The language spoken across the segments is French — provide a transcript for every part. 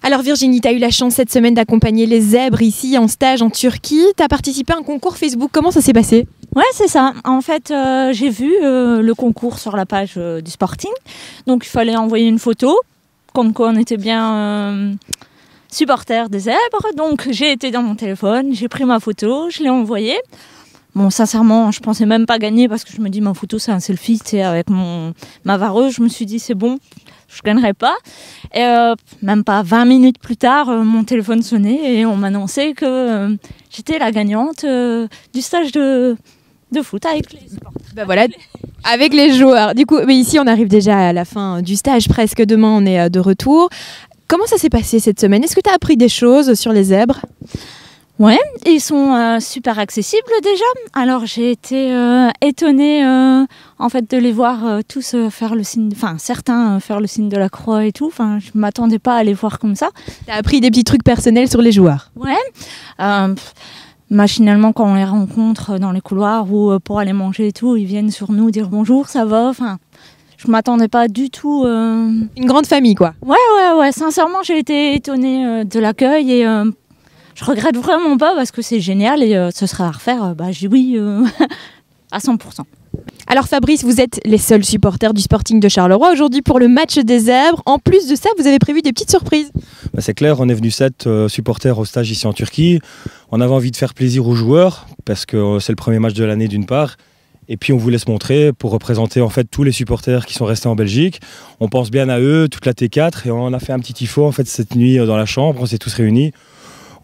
Alors Virginie, tu as eu la chance cette semaine d'accompagner les zèbres ici en stage en Turquie. Tu as participé à un concours Facebook. Comment ça s'est passé? Ouais, c'est ça. En fait, j'ai vu le concours sur la page du Sporting. Donc, il fallait envoyer une photo, comme quoi on était bien supporters des zèbres. Donc, j'ai été dans mon téléphone, j'ai pris ma photo, je l'ai envoyée. Bon, sincèrement, je pensais même pas gagner parce que je me dis, ma photo, c'est un selfie, tu sais, avec ma vareuse. Je me suis dit, c'est bon, je gagnerai pas. Et même pas 20 minutes plus tard, mon téléphone sonnait et on m'annonçait que j'étais la gagnante du stage de foot avec les sportifs. Ben voilà, avec les joueurs. Du coup, mais ici, on arrive déjà à la fin du stage, presque demain, on est de retour. Comment ça s'est passé cette semaine? Est-ce que tu as appris des choses sur les zèbres? Ouais, ils sont super accessibles déjà. Alors j'ai été étonnée en fait de les voir tous faire le signe, enfin certains faire le signe de la croix et tout. Enfin, je m'attendais pas à les voir comme ça. Tu as appris des petits trucs personnels sur les joueurs? Ouais. Machinalement, quand on les rencontre dans les couloirs ou pour aller manger et tout, ils viennent sur nous dire bonjour, ça va. Enfin, je m'attendais pas du tout. Une grande famille, quoi. Ouais. Sincèrement, j'ai été étonnée de l'accueil et je regrette vraiment pas parce que c'est génial et ce serait à refaire. J'ai oui à 100%. Alors Fabrice, vous êtes les seuls supporters du Sporting de Charleroi aujourd'hui pour le match des zèbres. En plus de ça, vous avez prévu des petites surprises. C'est clair, on est venu 7 supporters au stage ici en Turquie. On avait envie de faire plaisir aux joueurs parce que c'est le premier match de l'année d'une part. Et puis on voulait se montrer pour représenter en fait tous les supporters qui sont restés en Belgique. On pense bien à eux, toute la T4, et on a fait un petit tifo en fait cette nuit dans la chambre. On s'est tous réunis.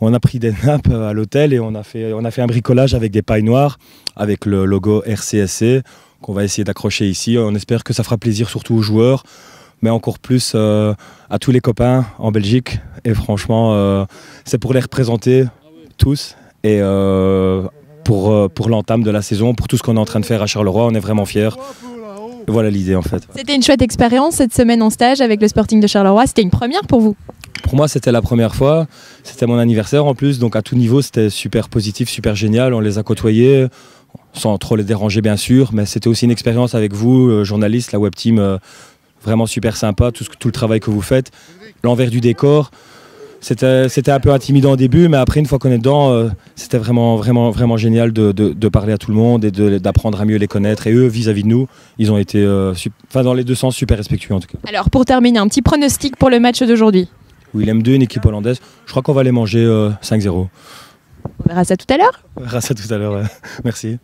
On a pris des nappes à l'hôtel et on a fait un bricolage avec des pailles noires, avec le logo RCSC qu'on va essayer d'accrocher ici. On espère que ça fera plaisir surtout aux joueurs, mais encore plus à tous les copains en Belgique. Et franchement, c'est pour les représenter tous et pour l'entame de la saison, pour tout ce qu'on est en train de faire à Charleroi, on est vraiment fiers. Et voilà l'idée en fait. C'était une chouette expérience cette semaine en stage avec le Sporting de Charleroi. C'était une première pour vous? Pour moi, c'était la première fois. C'était mon anniversaire en plus, donc à tout niveau, c'était super positif, super génial. On les a côtoyés, sans trop les déranger bien sûr, mais c'était aussi une expérience avec vous, journalistes, la web team, vraiment super sympa, tout le travail que vous faites. L'envers du décor, c'était un peu intimidant au début, mais après, une fois qu'on est dedans, c'était vraiment génial de parler à tout le monde et d'apprendre à mieux les connaître. Et eux, vis-à-vis de nous, ils ont été, dans les deux sens, super respectueux en tout cas. Alors, pour terminer, un petit pronostic pour le match d'aujourd'hui? Willem II, une équipe hollandaise. Je crois qu'on va les manger 5-0. On verra ça tout à l'heure. On verra ça tout à l'heure, ouais. Merci.